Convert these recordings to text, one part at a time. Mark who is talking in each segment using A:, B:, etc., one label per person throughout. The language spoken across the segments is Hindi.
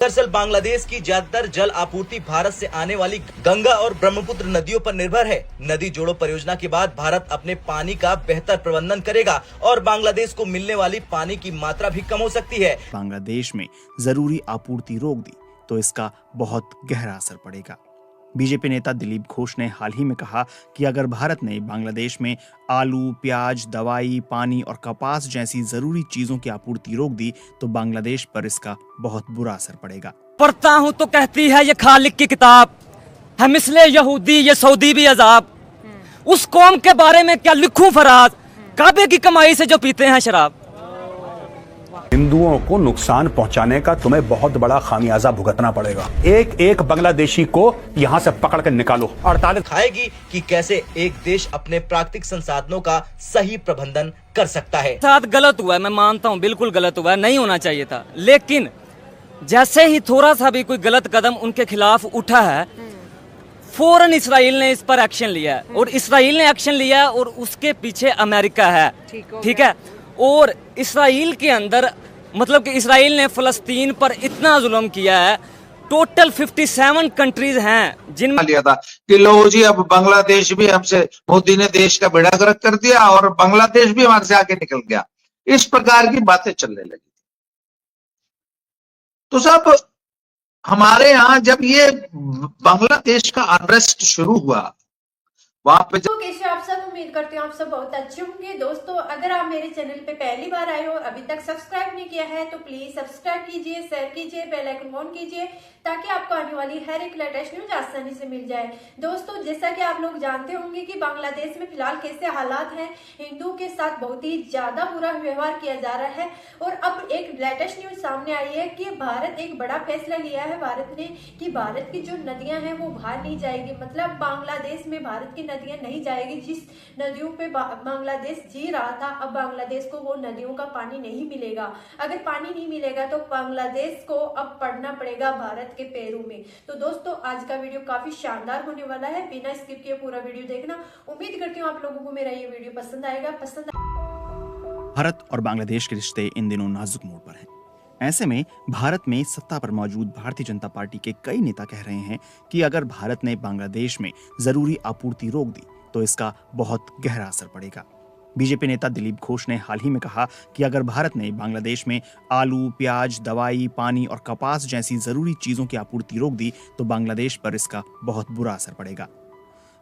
A: दरअसल बांग्लादेश की ज्यादातर जल आपूर्ति भारत से आने वाली गंगा और ब्रह्मपुत्र नदियों पर निर्भर है। नदी जोड़ो परियोजना के बाद भारत अपने पानी का बेहतर प्रबंधन करेगा और बांग्लादेश को मिलने वाली पानी की मात्रा भी कम हो सकती है।
B: बांग्लादेश में जरूरी आपूर्ति रोक दी तो इसका बहुत गहरा असर पड़ेगा। बीजेपी नेता दिलीप घोष ने हाल ही में कहा कि अगर भारत ने बांग्लादेश में आलू, प्याज, दवाई, पानी और कपास जैसी जरूरी चीजों की आपूर्ति रोक दी तो बांग्लादेश पर इसका बहुत बुरा असर पड़ेगा।
C: पढ़ता हूँ तो कहती है ये खालिक की किताब है, मिसले यहूदी ये सऊदी भी अजाब। उस कौम के बारे में क्या लिखूं फराज, काबे की कमाई से जो पीते हैं शराब।
D: हिंदुओं को नुकसान पहुंचाने का तुम्हें बहुत बड़ा खामियाजा भुगतना पड़ेगा। एक एक बांग्लादेशी को यहां से पकड़ कर निकालो। 48
A: खाएगी कि कैसे एक देश अपने प्राकृतिक संसाधनों का सही प्रबंधन कर सकता है।
C: साथ गलत हुआ है, मैं मानता हूँ बिल्कुल गलत हुआ है, नहीं होना चाहिए था। लेकिन जैसे ही थोड़ा सा भी कोई गलत कदम उनके खिलाफ उठा है, फौरन इसराइल ने इस पर एक्शन लिया है। और इसराइल ने एक्शन लिया है और उसके पीछे अमेरिका है, ठीक है। और इसराइल के अंदर मतलब कि इसराइल ने फलस्तीन पर इतना जुल्म किया है। टोटल 57 कंट्रीज हैं जिनमें
E: लिया था कि लो जी अब बांग्लादेश भी हमसे, मोदी ने देश का बेड़ा गर्क कर दिया और बांग्लादेश भी हमारे से आगे निकल गया। इस प्रकार की बातें चलने लगी। तो साहब हमारे यहाँ जब ये बांग्लादेश का अनरेस्ट शुरू हुआ, वहां पे
F: तो कैसे आप सब, उम्मीद करती हूँ आप सब बहुत अच्छे होंगे। दोस्तों अगर आप मेरे चैनल पे पहली बार आए हो, अभी तक सब्सक्राइब नहीं किया है तो प्लीज सब्सक्राइब कीजिए, शेयर कीजिए, बेल आइकन ऑन कीजिए ताकि आपको आने वाली हर एक लेटेस्ट न्यूज आसानी से मिल जाए। दोस्तों जैसा कि आप लोग जानते होंगे कि बांग्लादेश में फिलहाल कैसे हालात हैं, हिंदुओं के साथ बहुत ही ज्यादा बुरा व्यवहार किया जा रहा है। और अब एक लेटेस्ट न्यूज सामने आई है कि भारत एक बड़ा फैसला लिया है भारत ने कि भारत की जो नदियां हैं वो बाहर नहीं जाएगी, मतलब बांग्लादेश में भारत की नदियां नहीं जाएगी। जिस नदियों पे बांग्लादेश जी रहा था, अब बांग्लादेश को वो नदियों का पानी नहीं मिलेगा। अगर पानी नहीं मिलेगा तो बांग्लादेश को अब पड़ना पड़ेगा भारत के पैरों में। तो दोस्तों आज का वीडियो काफी शानदार होने वाला है, बिना स्किप किए पूरा वीडियो देखना। उम्मीद करती हूँ आप लोगों को मेरा ये वीडियो पसंद आएगा।
B: भारत और बांग्लादेश के रिश्ते इन दिनों नाजुक मोड़ पर हैं। ऐसे में भारत में सत्ता पर मौजूद भारतीय जनता पार्टी के कई नेता कह रहे हैं कि अगर भारत ने बांग्लादेश में जरूरी आपूर्ति रोक दी तो इसका बहुत गहरा असर पड़ेगा। बीजेपी नेता दिलीप घोष ने हाल ही में कहा कि अगर भारत ने बांग्लादेश में आलू, प्याज, दवाई, पानी और कपास जैसी जरूरी चीजों की आपूर्ति रोक दी तो बांग्लादेश पर इसका बहुत बुरा असर पड़ेगा।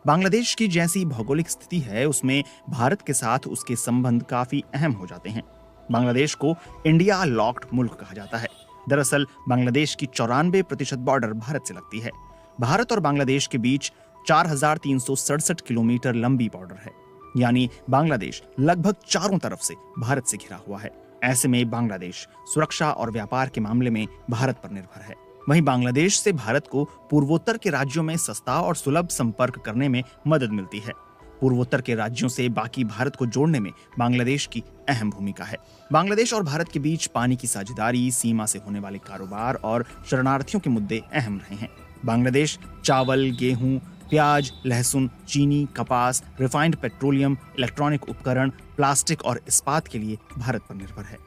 B: बांग्लादेश की जैसी भौगोलिक स्थिति है उसमें भारत के साथ उसके संबंध काफी अहम हो जाते हैं। बांग्लादेश को इंडिया लॉक्ड मुल्क कहा जाता है। दरअसल बांग्लादेश की 94% बॉर्डर भारत से लगती है। भारत और बांग्लादेश के बीच 4367 किलोमीटर लंबी बॉर्डर है, यानी बांग्लादेश लगभग चारों तरफ से भारत से घिरा हुआ है। ऐसे में बांग्लादेश सुरक्षा और व्यापार के मामले में भारत पर निर्भर है। वहीं बांग्लादेश से भारत को पूर्वोत्तर के राज्यों में सस्ता और सुलभ संपर्क करने में मदद मिलती है। पूर्वोत्तर के राज्यों से बाकी भारत को जोड़ने में बांग्लादेश की अहम भूमिका है। बांग्लादेश और भारत के बीच पानी की साझेदारी, सीमा से होने वाले कारोबार और शरणार्थियों के मुद्दे अहम रहे हैं। बांग्लादेश चावल, गेहूं, प्याज, लहसुन, चीनी, कपास, रिफाइंड पेट्रोलियम, इलेक्ट्रॉनिक उपकरण, प्लास्टिक और इस्पात के लिए भारत पर निर्भर है।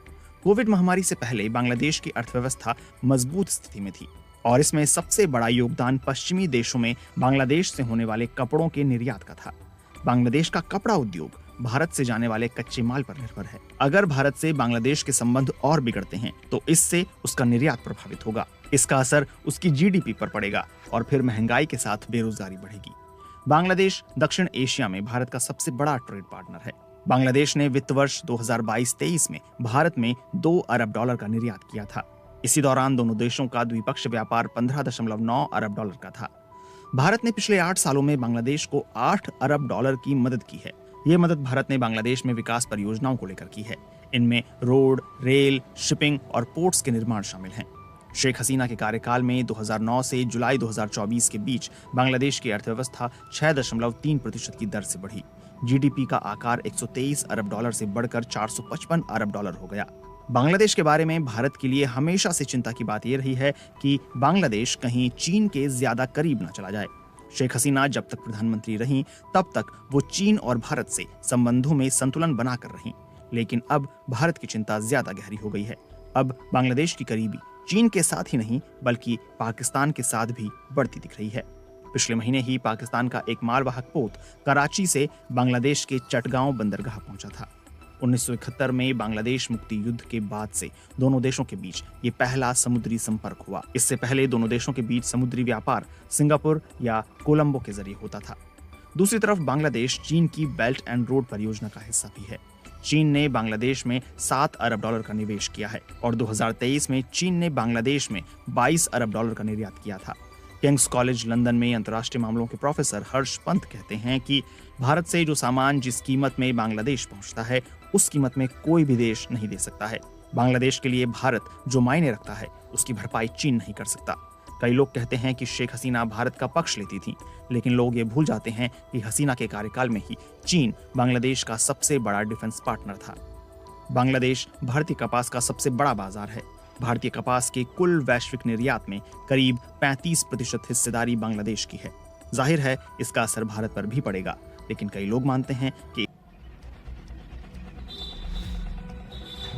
B: कोविड महामारी से पहले बांग्लादेश की अर्थव्यवस्था मजबूत स्थिति में थी और इसमें सबसे बड़ा योगदान पश्चिमी देशों में बांग्लादेश से होने वाले कपड़ों के निर्यात का था। बांग्लादेश का कपड़ा उद्योग भारत से जाने वाले कच्चे माल पर निर्भर है। अगर भारत से बांग्लादेश के संबंध और बिगड़ते हैं तो इससे उसका निर्यात प्रभावित होगा। इसका असर उसकी जीडीपी पर पड़ेगा और फिर महंगाई के साथ बेरोजगारी बढ़ेगी। बांग्लादेश दक्षिण एशिया में भारत का सबसे बड़ा ट्रेड पार्टनर है। बांग्लादेश ने वित्त वर्ष 2022-23 में भारत में $2 अरब का निर्यात किया था। इसी दौरान दोनों देशों का द्विपक्षीय व्यापार $15.9 अरब का था। भारत ने पिछले 8 सालों में बांग्लादेश को $8 अरब की मदद की है। ये मदद भारत ने बांग्लादेश में विकास परियोजनाओं को लेकर की है। इनमें रोड, रेल, शिपिंग और पोर्ट्स के निर्माण शामिल हैं। शेख हसीना के कार्यकाल में 2009 से जुलाई 2024 के बीच बांग्लादेश की अर्थव्यवस्था 6.3% की दर से बढ़ी। जीडीपी का आकार $123 अरब से बढ़कर $455 अरब हो गया। बांग्लादेश के बारे में भारत के लिए हमेशा से चिंता की बात यह रही है कि बांग्लादेश कहीं चीन के ज्यादा करीब न चला जाए। शेख हसीना जब तक प्रधानमंत्री रहीं तब तक वो चीन और भारत से संबंधों में संतुलन बनाकर रहीं, लेकिन अब भारत की चिंता ज्यादा गहरी हो गई है। अब बांग्लादेश की करीबी चीन के साथ ही नहीं बल्कि पाकिस्तान के साथ भी बढ़ती दिख रही है। पिछले महीने ही पाकिस्तान का एक मालवाहक पोत कराची से बांग्लादेश के चटगांव बंदरगाह पहुंचा था। 1971 में बांग्लादेश मुक्ति युद्ध के बाद से दोनों देशों के बीच ये पहला समुद्री संपर्क हुआ। इससे पहले दोनों देशों के बीच समुद्री व्यापार सिंगापुर या कोलंबो के जरिए होता था। दूसरी तरफ बांग्लादेश चीन की बेल्ट एंड रोड परियोजना का हिस्सा भी है। चीन ने बांग्लादेश में $7 अरब का निवेश किया है और 2023 में चीन ने बांग्लादेश में $22 अरब का निर्यात किया था। किंग्स कॉलेज लंदन में अंतर्राष्ट्रीय मामलों के प्रोफेसर हर्ष पंत कहते हैं कि भारत से जो सामान जिस कीमत में बांग्लादेश पहुंचता है उस कीमत में कोई भी देश नहीं दे सकता है। बांग्लादेश के लिए भारत जो मायने रखता है उसकी भरपाई चीन नहीं कर सकता। कई लोग कहते हैं कि शेख हसीना भारत का पक्ष लेती थी, लेकिन लोग ये भूल जाते हैं कि हसीना के कार्यकाल में ही चीन बांग्लादेश का सबसे बड़ा डिफेंस पार्टनर था। बांग्लादेश भारतीय कपास का सबसे बड़ा बाजार है। भारतीय कपास के कुल वैश्विक निर्यात में करीब 35% हिस्सेदारी बांग्लादेश की है। जाहिर है इसका असर भारत पर भी पड़ेगा, लेकिन कई लोग मानते हैं कि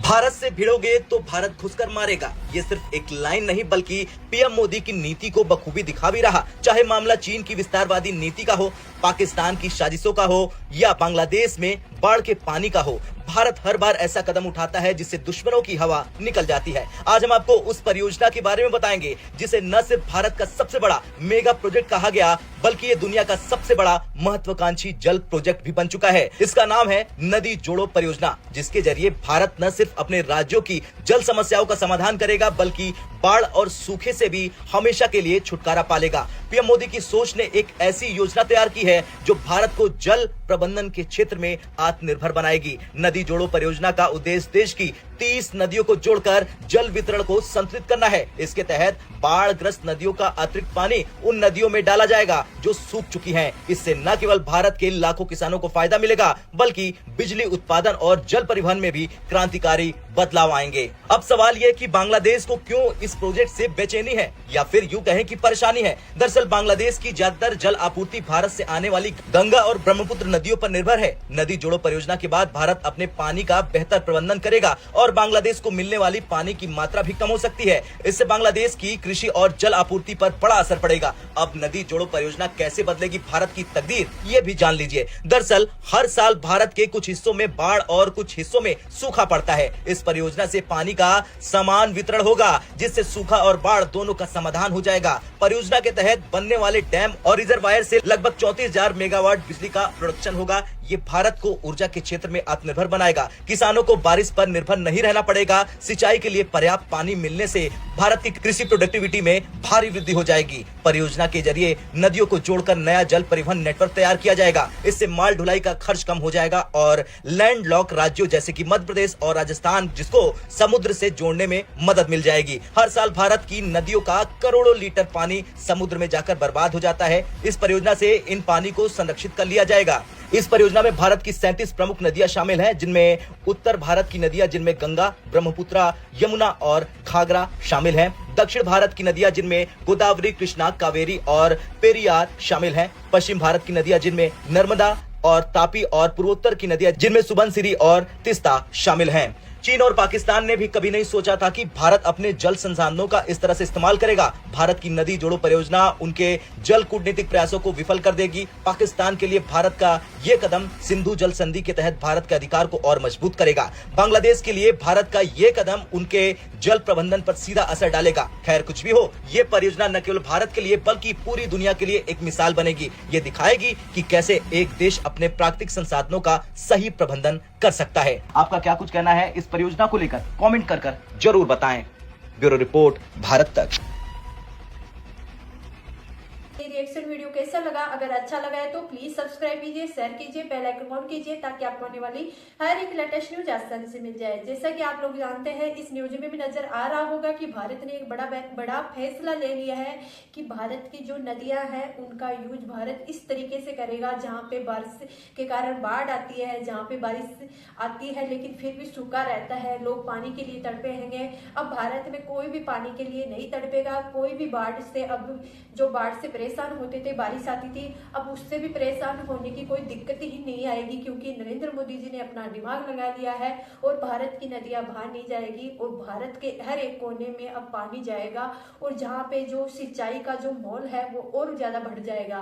A: भारत से भिड़ोगे तो भारत घुसकर मारेगा। ये सिर्फ एक लाइन नहीं बल्कि पीएम मोदी की नीति को बखूबी दिखा भी रहा। चाहे मामला चीन की विस्तारवादी नीति का हो, पाकिस्तान की साजिशों का हो या बांग्लादेश में बाढ़ के पानी का हो, भारत हर बार ऐसा कदम उठाता है जिससे दुश्मनों की हवा निकल जाती है। आज हम आपको उस परियोजना के बारे में बताएंगे जिसे न सिर्फ भारत का सबसे बड़ा मेगा प्रोजेक्ट कहा गया बल्कि ये दुनिया का सबसे बड़ा महत्वाकांक्षी जल प्रोजेक्ट भी बन चुका है। इसका नाम है नदी जोड़ो परियोजना, जिसके जरिए भारत न सिर्फ अपने राज्यों की जल समस्याओं का समाधान करेगा बल्कि बाढ़ और सूखे से भी हमेशा के लिए छुटकारा पालेगा। पीएम मोदी की सोच ने एक ऐसी योजना तैयार की है जो भारत को जल प्रबंधन के क्षेत्र में आत्मनिर्भर बनाएगी। नदी जोड़ो परियोजना का उद्देश्य देश की 30 नदियों को जोड़कर जल वितरण को संतुलित करना है। इसके तहत बाढ़ग्रस्त नदियों का अतिरिक्त पानी उन नदियों में डाला जाएगा जो सूख चुकी हैं। इससे न केवल भारत के लाखों किसानों को फायदा मिलेगा बल्कि बिजली उत्पादन और जल परिवहन में भी क्रांतिकारी बदलाव आएंगे। अब सवाल यह कि बांग्लादेश को क्यों इस प्रोजेक्ट से बेचैनी है या फिर यूं कहें कि परेशानी है। दरअसल बांग्लादेश की ज्यादातर जल आपूर्ति भारत से आने वाली गंगा और ब्रह्मपुत्र नदियों पर निर्भर है। नदी जोड़ो परियोजना के बाद भारत अपने पानी का बेहतर प्रबंधन करेगा और बांग्लादेश को मिलने वाली पानी की मात्रा भी कम हो सकती है। इससे बांग्लादेश की कृषि और जल आपूर्ति पर बड़ा असर पड़ेगा। अब नदी जोड़ो परियोजना कैसे बदलेगी भारत की तकदीर, ये भी जान लीजिए। दरअसल हर साल भारत के कुछ हिस्सों में बाढ़ और कुछ हिस्सों में सूखा पड़ता है। इस परियोजना से पानी का समान वितरण होगा जिससे सूखा और बाढ़ दोनों का समाधान हो जाएगा। परियोजना के तहत बनने वाले डैम और रिजर्वायर से लगभग 34,000 मेगावाट बिजली का प्रोडक्शन होगा। ये भारत को ऊर्जा के क्षेत्र में आत्मनिर्भर बनाएगा। किसानों को बारिश पर निर्भर नहीं रहना पड़ेगा। सिंचाई के लिए पर्याप्त पानी मिलने से भारत की कृषि प्रोडक्टिविटी में भारी वृद्धि हो जाएगी। परियोजना के जरिए नदियों को जोड़कर नया जल परिवहन नेटवर्क तैयार किया जाएगा। इससे माल ढुलाई का खर्च कम हो जाएगा और लैंड लॉक राज्यों जैसे कि मध्य प्रदेश और राजस्थान जिसको समुद्र से जोड़ने में मदद मिल जाएगी। हर साल भारत की नदियों का करोड़ों लीटर पानी समुद्र में जाकर बर्बाद हो जाता है। इस परियोजना से इन पानी को संरक्षित कर लिया जाएगा। इस परियोजना में भारत की 37 प्रमुख नदियां शामिल हैं, जिनमें उत्तर भारत की नदियां जिनमें गंगा, ब्रह्मपुत्र, यमुना और घाघरा शामिल हैं। दक्षिण भारत की नदियां जिनमें गोदावरी, कृष्णा, कावेरी और पेरियार शामिल हैं। पश्चिम भारत की नदियां जिनमें नर्मदा और तापी और पूर्वोत्तर की नदियां जिनमें सुबनसिरी और तिस्ता शामिल हैं। चीन और पाकिस्तान ने भी कभी नहीं सोचा था कि भारत अपने जल संसाधनों का इस तरह से इस्तेमाल करेगा। भारत की नदी जोड़ो परियोजना उनके जल कूटनीतिक प्रयासों को विफल कर देगी। पाकिस्तान के लिए भारत का ये कदम सिंधु जल संधि के तहत भारत के अधिकार को और मजबूत करेगा। बांग्लादेश के लिए भारत का ये कदम उनके जल प्रबंधन पर सीधा असर डालेगा। खैर कुछ भी हो, ये परियोजना न केवल भारत के लिए बल्कि पूरी दुनिया के लिए एक मिसाल बनेगी। ये दिखाएगी कि कैसे एक देश अपने प्राकृतिक संसाधनों का सही प्रबंधन कर सकता है। आपका क्या कुछ कहना है इस परियोजना को लेकर? कमेंट कर जरूर बताएं। ब्यूरो रिपोर्ट, भारत तक।
F: रिएक्शन वीडियो कैसा लगा? अगर अच्छा लगा है तो प्लीज सब्सक्राइब कीजिए, शेयर कीजिए, बेल आइकन ऑन कीजिए ताकि आपको आने वाली हर एक लेटेस्ट न्यूज आसानी से मिल जाए। जैसा कि आप लोग जानते हैं, इस न्यूज में भी नजर आ रहा होगा कि भारत ने एक बड़ा फैसला ले लिया है कि भारत की जो नदियां हैं उनका यूज भारत इस तरीके से करेगा जहाँ पे बारिश के कारण बाढ़ आती है, जहाँ पे बारिश आती है लेकिन फिर भी सूखा रहता है, लोग पानी के लिए तड़पे रहेंगे। अब भारत में कोई भी पानी के लिए नहीं तड़पेगा। कोई भी बाढ़ से, अब जो बाढ़ से परेशान होते थे बारिश आती थी, अब उससे भी परेशान होने की कोई दिक्कत ही नहीं आएगी, क्योंकि नरेंद्र मोदी जी ने अपना दिमाग लगा लिया है और भारत की नदियां बाहर नहीं जाएगी और भारत के हर एक कोने में अब पानी जाएगा और जहाँ पे जो सिंचाई का जो मोल है वो और ज्यादा बढ़ जाएगा।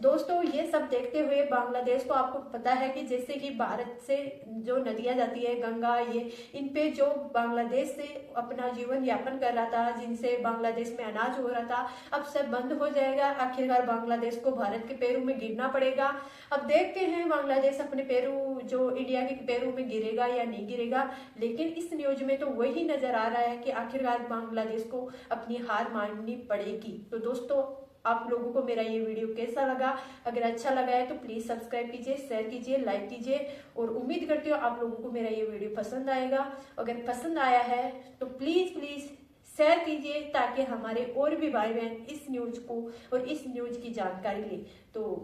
F: दोस्तों ये सब देखते हुए बांग्लादेश को, आपको पता है कि जैसे कि भारत से जो नदियां जाती है गंगा, ये इन पे जो बांग्लादेश से अपना जीवन यापन कर रहा था, जिनसे बांग्लादेश में अनाज हो रहा था, अब सब बंद हो जाएगा। आखिरकार बांग्लादेश को भारत के पैरों में गिरना पड़ेगा। अब देखते हैं बांग्लादेश अपने पैरों, जो इंडिया के पैरों में गिरेगा या नहीं गिरेगा, लेकिन इस न्यूज में तो वही नजर आ रहा है कि आखिरकार बांग्लादेश को अपनी हार माननी पड़ेगी। तो दोस्तों आप लोगों को मेरा ये वीडियो कैसा लगा? अगर अच्छा लगा है तो प्लीज सब्सक्राइब कीजिए, शेयर कीजिए, लाइक कीजिए और उम्मीद करती हूँ आप लोगों को मेरा ये वीडियो पसंद आएगा। अगर पसंद आया है तो प्लीज शेयर कीजिए ताकि हमारे और भी भाई बहन इस न्यूज को और इस न्यूज की जानकारी ले। तो